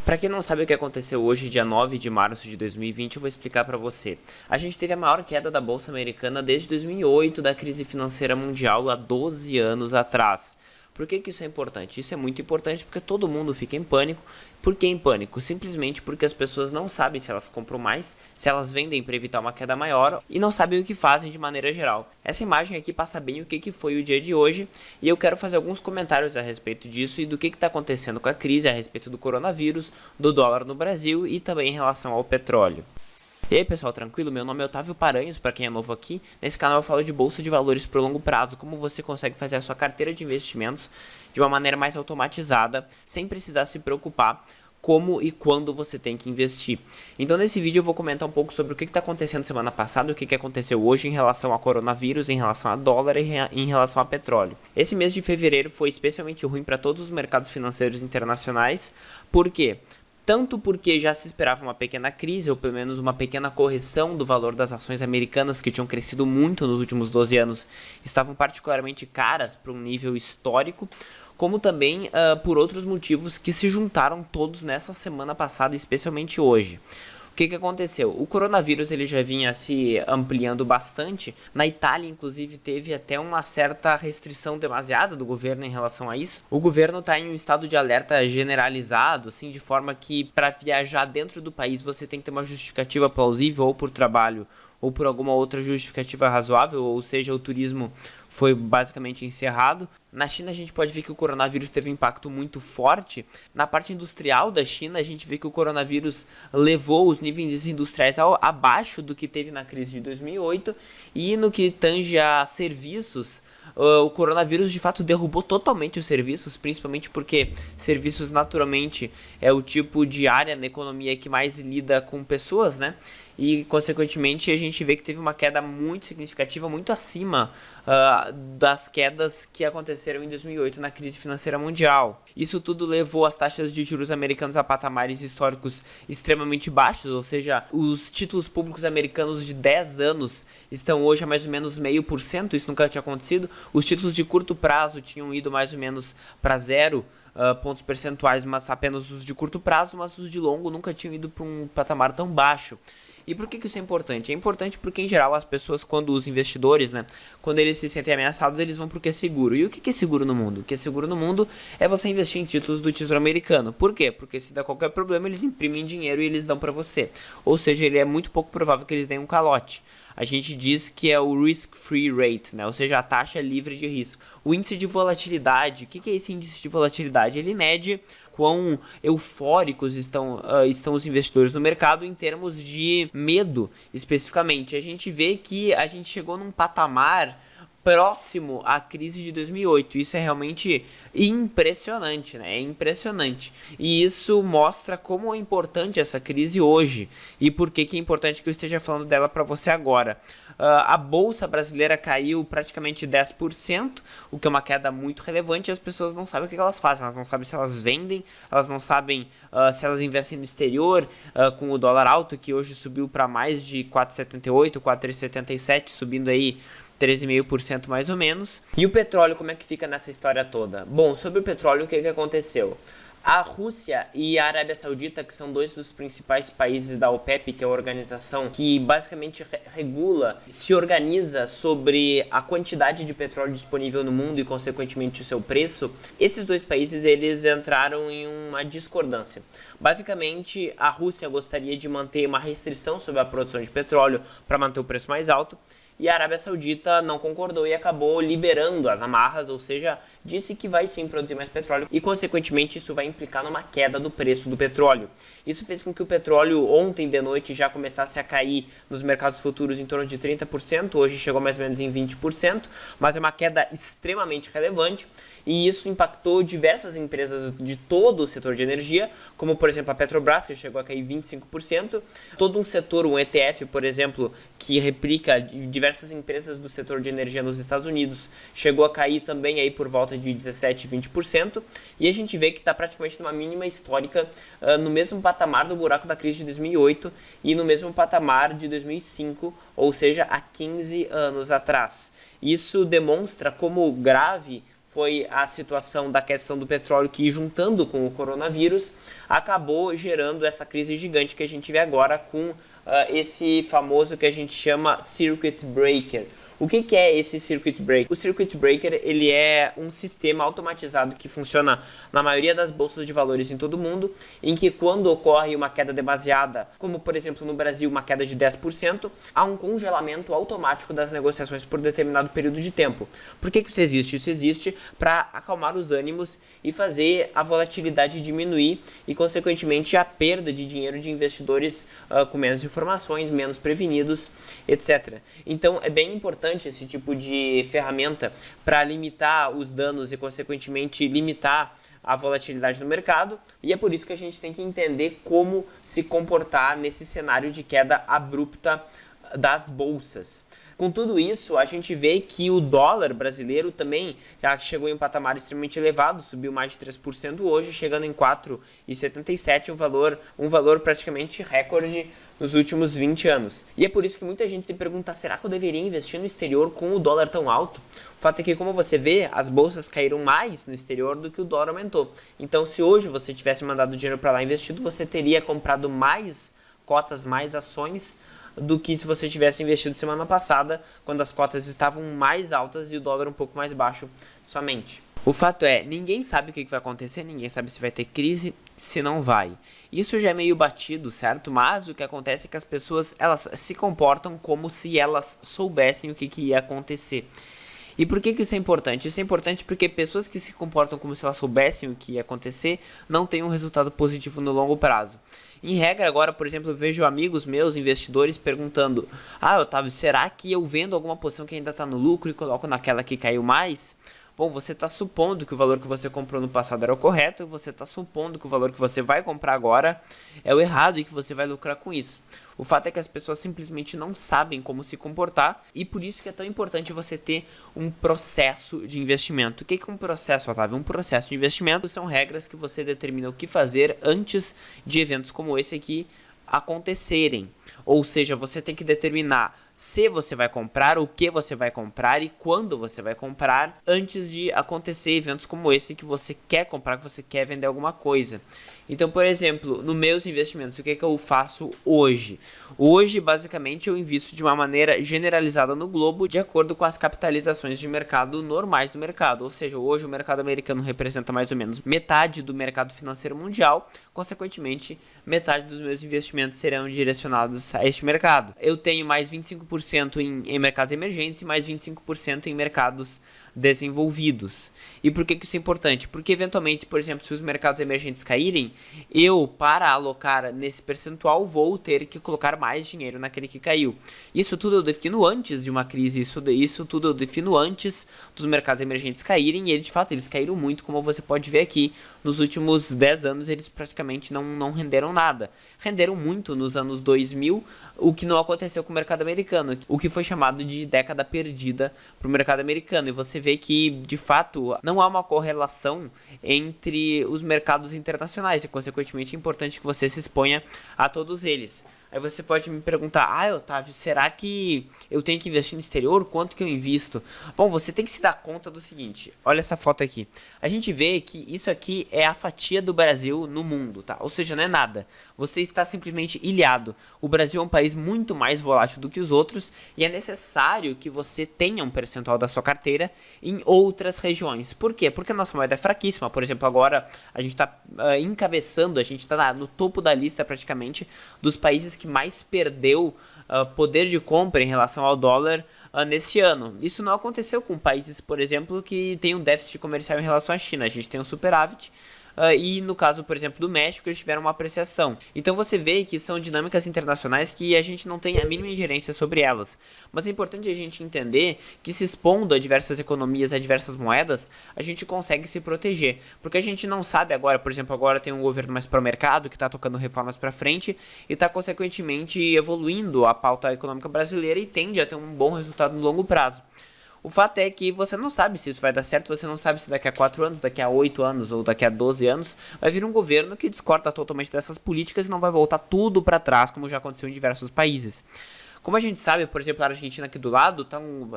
Para quem não sabe o que aconteceu hoje, dia 9 de março de 2020, eu vou explicar para você. A gente teve a maior queda da Bolsa Americana desde 2008, da crise financeira mundial, há 12 anos atrás. Por que isso é importante? Isso é muito importante porque todo mundo fica em pânico. Por que em pânico? Simplesmente porque as pessoas não sabem se elas compram mais, se elas vendem para evitar uma queda maior e não sabem o que fazem de maneira geral. Essa imagem aqui passa bem o que foi o dia de hoje e eu quero fazer alguns comentários a respeito disso e do que está acontecendo com a crise, a respeito do coronavírus, do dólar no Brasil e também em relação ao petróleo. E aí pessoal, tranquilo? Meu nome é Otávio Paranhos, para quem é novo aqui. Nesse canal eu falo de bolsa de valores por longo prazo, como você consegue fazer a sua carteira de investimentos de uma maneira mais automatizada, sem precisar se preocupar como e quando você tem que investir. Então nesse vídeo eu vou comentar um pouco sobre o que está acontecendo semana passada, o que aconteceu hoje em relação a coronavírus, em relação a dólar e em relação a petróleo. Esse mês de fevereiro foi especialmente ruim para todos os mercados financeiros internacionais. Por quê? Tanto porque já se esperava uma pequena crise, ou pelo menos uma pequena correção do valor das ações americanas, que tinham crescido muito nos últimos 12 anos, estavam particularmente caras para um nível histórico, como também por outros motivos que se juntaram todos nessa semana passada, especialmente hoje. O que aconteceu? O coronavírus ele já vinha se ampliando bastante. Na Itália, inclusive, teve até uma certa restrição demasiada do governo em relação a isso. O governo está em um estado de alerta generalizado, assim, de forma que para viajar dentro do país você tem que ter uma justificativa plausível ou por trabalho ou por alguma outra justificativa razoável, ou seja, o turismo foi basicamente encerrado. Na China a gente pode ver que o coronavírus teve um impacto muito forte. Na parte industrial da China a gente vê que o coronavírus levou os níveis industriais abaixo do que teve na crise de 2008 e no que tange a serviços, o coronavírus de fato derrubou totalmente os serviços, principalmente porque serviços naturalmente é o tipo de área na economia que mais lida com pessoas, né? E consequentemente a gente vê que teve uma queda muito significativa, muito acima das quedas que aconteceram em 2008 na crise financeira mundial. Isso tudo levou as taxas de juros americanos a patamares históricos extremamente baixos, ou seja, os títulos públicos americanos de 10 anos estão hoje a mais ou menos 0,5%, isso nunca tinha acontecido. Os títulos de curto prazo tinham ido mais ou menos para zero pontos percentuais, mas apenas os de curto prazo, mas os de longo nunca tinham ido para um patamar tão baixo. E por que isso é importante? É importante porque, em geral, as pessoas, quando os investidores, né, quando eles se sentem ameaçados, eles vão para o que é seguro. E o que é seguro no mundo? O que é seguro no mundo é você investir em títulos do Tesouro Americano. Por quê? Porque se dá qualquer problema, eles imprimem dinheiro e eles dão para você. Ou seja, ele é muito pouco provável que eles deem um calote. A gente diz que é o risk-free rate, né? Ou seja, a taxa livre de risco. O índice de volatilidade, o que é esse índice de volatilidade? Ele mede quão eufóricos estão os investidores no mercado em termos de medo, especificamente. A gente vê que a gente chegou num patamar próximo à crise de 2008. Isso é realmente impressionante, né? É impressionante. E isso mostra como é importante essa crise hoje e por que é importante que eu esteja falando dela para você agora. A bolsa brasileira caiu praticamente 10%, o que é uma queda muito relevante, e as pessoas não sabem o que elas fazem, elas não sabem se elas vendem, elas não sabem se elas investem no exterior, com o dólar alto, que hoje subiu para mais de 4,78, 4,77, subindo aí 13,5% mais ou menos. E o petróleo, como é que fica nessa história toda? Bom, sobre o petróleo, o que aconteceu? A Rússia e a Arábia Saudita, que são dois dos principais países da OPEP, que é a organização que basicamente regula, se organiza sobre a quantidade de petróleo disponível no mundo e, consequentemente, o seu preço, esses dois países eles entraram em uma discordância. Basicamente, a Rússia gostaria de manter uma restrição sobre a produção de petróleo para manter o preço mais alto, e a Arábia Saudita não concordou e acabou liberando as amarras, ou seja, disse que vai sim produzir mais petróleo e, consequentemente, isso vai implicar numa queda do preço do petróleo. Isso fez com que o petróleo ontem de noite já começasse a cair nos mercados futuros em torno de 30%, hoje chegou mais ou menos em 20%, mas é uma queda extremamente relevante e isso impactou diversas empresas de todo o setor de energia, como por exemplo a Petrobras, que chegou a cair 25%, todo um setor, um ETF, por exemplo, que replica diversas empresas do setor de energia nos Estados Unidos, chegou a cair também aí por volta de 17, 20%, e a gente vê que está praticamente numa mínima histórica, no mesmo patamar do buraco da crise de 2008 e no mesmo patamar de 2005, ou seja, há 15 anos atrás. Isso demonstra como grave foi a situação da questão do petróleo que, juntando com o coronavírus, acabou gerando essa crise gigante que a gente vê agora com esse famoso que a gente chama Circuit Breaker. O que é esse Circuit Breaker? O Circuit Breaker ele é um sistema automatizado que funciona na maioria das bolsas de valores em todo o mundo, em que quando ocorre uma queda demasiada, como por exemplo no Brasil uma queda de 10%, há um congelamento automático das negociações por determinado período de tempo. Por que isso existe? Isso existe para acalmar os ânimos e fazer a volatilidade diminuir e consequentemente a perda de dinheiro de investidores com menos informações, menos prevenidos, etc. Então é bem importante esse tipo de ferramenta para limitar os danos e, consequentemente, limitar a volatilidade no mercado, e é por isso que a gente tem que entender como se comportar nesse cenário de queda abrupta das bolsas. Com tudo isso, a gente vê que o dólar brasileiro também já chegou em um patamar extremamente elevado, subiu mais de 3% hoje, chegando em 4,77, um valor praticamente recorde nos últimos 20 anos. E é por isso que muita gente se pergunta, será que eu deveria investir no exterior com o dólar tão alto? O fato é que, como você vê, as bolsas caíram mais no exterior do que o dólar aumentou. Então, se hoje você tivesse mandado dinheiro para lá investido, você teria comprado mais cotas, mais ações, do que se você tivesse investido semana passada, quando as cotas estavam mais altas e o dólar um pouco mais baixo somente. O fato é, ninguém sabe o que vai acontecer, ninguém sabe se vai ter crise, se não vai. Isso já é meio batido, certo? Mas o que acontece é que as pessoas elas se comportam como se elas soubessem o que ia acontecer. E por que isso é importante? Isso é importante porque pessoas que se comportam como se elas soubessem o que ia acontecer não têm um resultado positivo no longo prazo. Em regra, agora, por exemplo, eu vejo amigos meus, investidores, perguntando: Otávio, será que eu vendo alguma posição que ainda está no lucro e coloco naquela que caiu mais? Bom, você está supondo que o valor que você comprou no passado era o correto, e você está supondo que o valor que você vai comprar agora é o errado e que você vai lucrar com isso. O fato é que as pessoas simplesmente não sabem como se comportar, e por isso que é tão importante você ter um processo de investimento. O que é um processo, Otávio? Um processo de investimento são regras que você determina o que fazer antes de eventos como esse aqui acontecerem. Ou seja, você tem que determinar se você vai comprar, o que você vai comprar e quando você vai comprar antes de acontecer eventos como esse que você quer comprar, que você quer vender alguma coisa. Então, por exemplo, nos meus investimentos, o que eu faço hoje? Hoje, basicamente, eu invisto de uma maneira generalizada no globo, de acordo com as capitalizações de mercado normais do mercado. Ou seja, hoje o mercado americano representa mais ou menos metade do mercado financeiro mundial, consequentemente, metade dos meus investimentos serão direcionados a este mercado. Eu tenho mais 25% em mercados emergentes e mais 25% em mercados desenvolvidos. E por que isso é importante? Porque eventualmente, por exemplo, se os mercados emergentes caírem, eu, para alocar nesse percentual, vou ter que colocar mais dinheiro naquele que caiu. Isso tudo eu defino antes de uma crise, isso tudo eu defino antes dos mercados emergentes caírem, e eles, de fato, eles caíram muito, como você pode ver aqui. Nos últimos 10 anos, eles praticamente não renderam nada. Renderam muito nos anos 2000, o que não aconteceu com o mercado americano, o que foi chamado de década perdida para o mercado americano. E você vê que, de fato, não há uma correlação entre os mercados internacionais, e, consequentemente, é importante que você se exponha a todos eles. Aí você pode me perguntar, Otávio, será que eu tenho que investir no exterior? Quanto que eu invisto? Bom, você tem que se dar conta do seguinte, olha essa foto aqui. A gente vê que isso aqui é a fatia do Brasil no mundo, tá? Ou seja, não é nada. Você está simplesmente ilhado. O Brasil é um país muito mais volátil do que os outros, e é necessário que você tenha um percentual da sua carteira em outras regiões. Por quê? Porque a nossa moeda é fraquíssima. Por exemplo, agora a gente está encabeçando, a gente está no topo da lista praticamente dos países que mais perdeu poder de compra em relação ao dólar nesse ano. Isso não aconteceu com países, por exemplo, que têm um déficit comercial em relação à China. A gente tem um superávit. E no caso, por exemplo, do México, eles tiveram uma apreciação. Então você vê que são dinâmicas internacionais que a gente não tem a mínima ingerência sobre elas. Mas é importante a gente entender que, se expondo a diversas economias, a diversas moedas, a gente consegue se proteger. Porque a gente não sabe agora, por exemplo, agora tem um governo mais pró-mercado que está tocando reformas para frente e está consequentemente evoluindo a pauta econômica brasileira e tende a ter um bom resultado no longo prazo. O fato é que você não sabe se isso vai dar certo, você não sabe se daqui a 4 anos, daqui a 8 anos ou daqui a 12 anos vai vir um governo que discorda totalmente dessas políticas e não vai voltar tudo para trás, como já aconteceu em diversos países. Como a gente sabe, por exemplo, a Argentina aqui do lado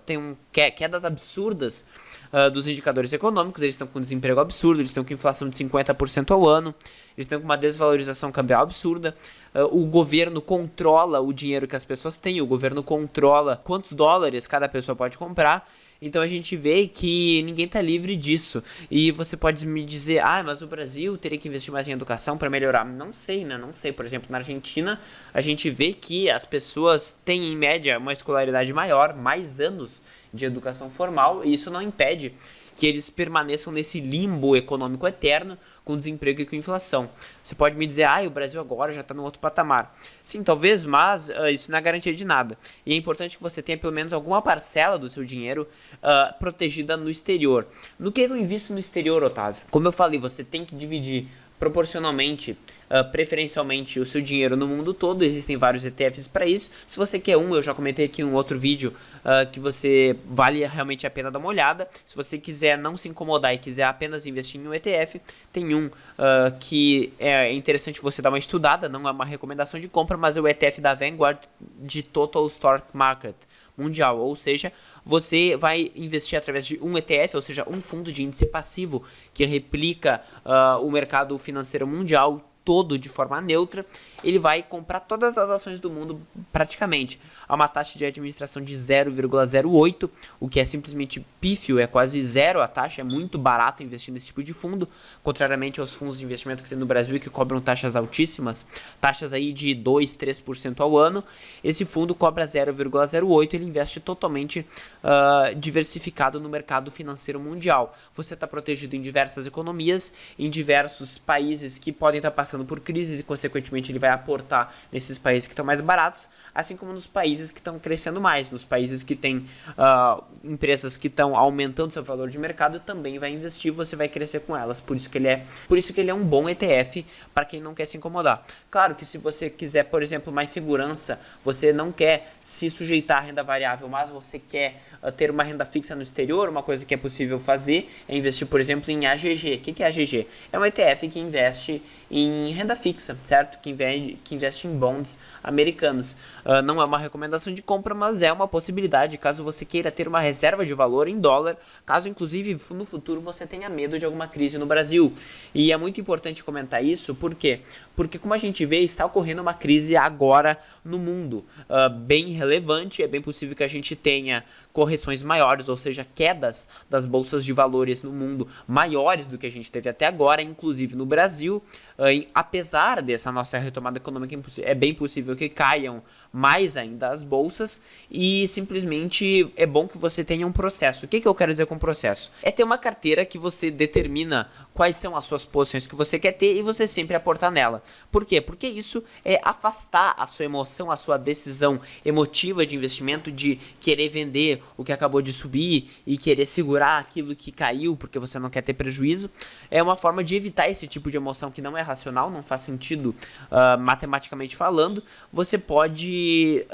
tem quedas absurdas dos indicadores econômicos, eles estão com desemprego absurdo, eles estão com inflação de 50% ao ano, eles estão com uma desvalorização cambial absurda, o governo controla o dinheiro que as pessoas têm, o governo controla quantos dólares cada pessoa pode comprar. Então a gente vê que ninguém está livre disso. E você pode me dizer, mas o Brasil teria que investir mais em educação para melhorar. Não sei, né? Não sei. Por exemplo, na Argentina, a gente vê que as pessoas têm, em média, uma escolaridade maior, mais anos de educação formal, e isso não impede que eles permaneçam nesse limbo econômico eterno, com desemprego e com inflação. Você pode me dizer, o Brasil agora já está num outro patamar. Sim, talvez, mas isso não é garantia de nada. E é importante que você tenha pelo menos alguma parcela do seu dinheiro protegida no exterior. No que eu invisto no exterior, Otávio? Como eu falei, você tem que dividir proporcionalmente, preferencialmente, o seu dinheiro no mundo todo. Existem vários ETFs para isso. Se você quer eu já comentei aqui em um outro vídeo que você vale realmente a pena dar uma olhada. Se você quiser não se incomodar e quiser apenas investir em um ETF, tem um que é interessante você dar uma estudada, não é uma recomendação de compra, mas é o ETF da Vanguard de Total Stock Market mundial, ou seja, você vai investir através de um ETF, ou seja, um fundo de índice passivo que replica o mercado financeiro mundial todo de forma neutra. Ele vai comprar todas as ações do mundo praticamente a uma taxa de administração de 0,08, o que é simplesmente pífio, é quase zero a taxa, é muito barato investir nesse tipo de fundo, contrariamente aos fundos de investimento que tem no Brasil que cobram taxas altíssimas, taxas aí de 2, 3% ao ano. Esse fundo cobra 0,08, ele investe totalmente diversificado no mercado financeiro mundial. Você está protegido em diversas economias, em diversos países que podem estar passando por crises e consequentemente ele vai aportar nesses países que estão mais baratos, assim como nos países que estão crescendo mais, nos países que têm empresas que estão aumentando seu valor de mercado, também vai investir, você vai crescer com elas. Por isso que ele é um bom ETF para quem não quer se incomodar. Claro que se você quiser, por exemplo, mais segurança, você não quer se sujeitar à renda variável, mas você quer ter uma renda fixa no exterior, uma coisa que é possível fazer é investir, por exemplo, em AGG. O que é AGG? É um ETF que investe em renda fixa, certo? Que investe em bonds americanos. Não é uma recomendação de compra, mas é uma possibilidade caso você queira ter uma reserva de valor em dólar, caso inclusive no futuro você tenha medo de alguma crise no Brasil. E é muito importante comentar isso, por quê? Porque como a gente vê, está ocorrendo uma crise agora no mundo, bem relevante. É bem possível que a gente tenha correções maiores, ou seja, quedas das bolsas de valores no mundo maiores do que a gente teve até agora, inclusive no Brasil. Apesar dessa nossa retomada econômica, é bem possível que caiam mais ainda as bolsas, e simplesmente é bom que você tenha um processo. O que eu quero dizer com processo? É ter uma carteira que você determina quais são as suas posições que você quer ter e você sempre aportar nela. Por quê? Porque isso é afastar a sua emoção, a sua decisão emotiva de investimento, de querer vender o que acabou de subir e querer segurar aquilo que caiu porque você não quer ter prejuízo. É uma forma de evitar esse tipo de emoção que não é racional, não faz sentido matematicamente falando. Você pode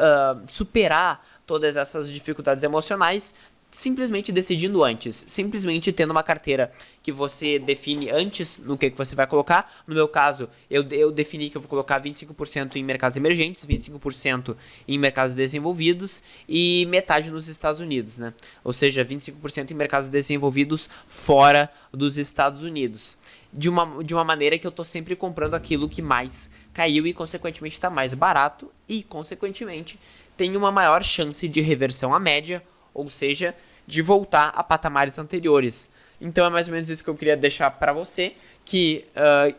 superar todas essas dificuldades emocionais simplesmente decidindo antes, simplesmente tendo uma carteira que você define antes no que você vai colocar. No meu caso, eu defini que eu vou colocar 25% em mercados emergentes, 25% em mercados desenvolvidos e metade nos Estados Unidos, né? Ou seja, 25% em mercados desenvolvidos fora dos Estados Unidos. De uma maneira que eu estou sempre comprando aquilo que mais caiu e, consequentemente, está mais barato e, consequentemente, tem uma maior chance de reversão à média, ou seja, de voltar a patamares anteriores. Então é mais ou menos isso que eu queria deixar para você, que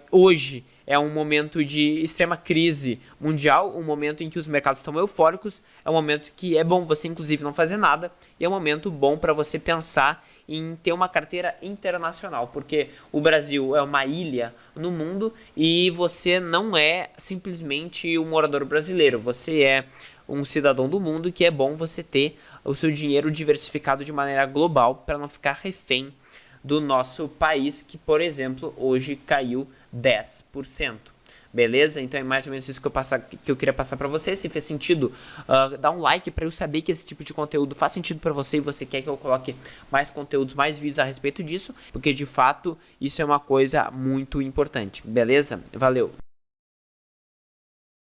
hoje é um momento de extrema crise mundial, um momento em que os mercados estão eufóricos, é um momento que é bom você inclusive não fazer nada, e é um momento bom para você pensar em ter uma carteira internacional, porque o Brasil é uma ilha no mundo e você não é simplesmente um morador brasileiro, você é um cidadão do mundo, que é bom você ter o seu dinheiro diversificado de maneira global para não ficar refém do nosso país, que, por exemplo, hoje caiu 10%. Beleza? Então é mais ou menos isso que eu queria passar para você. Se fez sentido, dá um like para eu saber que esse tipo de conteúdo faz sentido para você e você quer que eu coloque mais conteúdos, mais vídeos a respeito disso, porque de fato isso é uma coisa muito importante. Beleza? Valeu!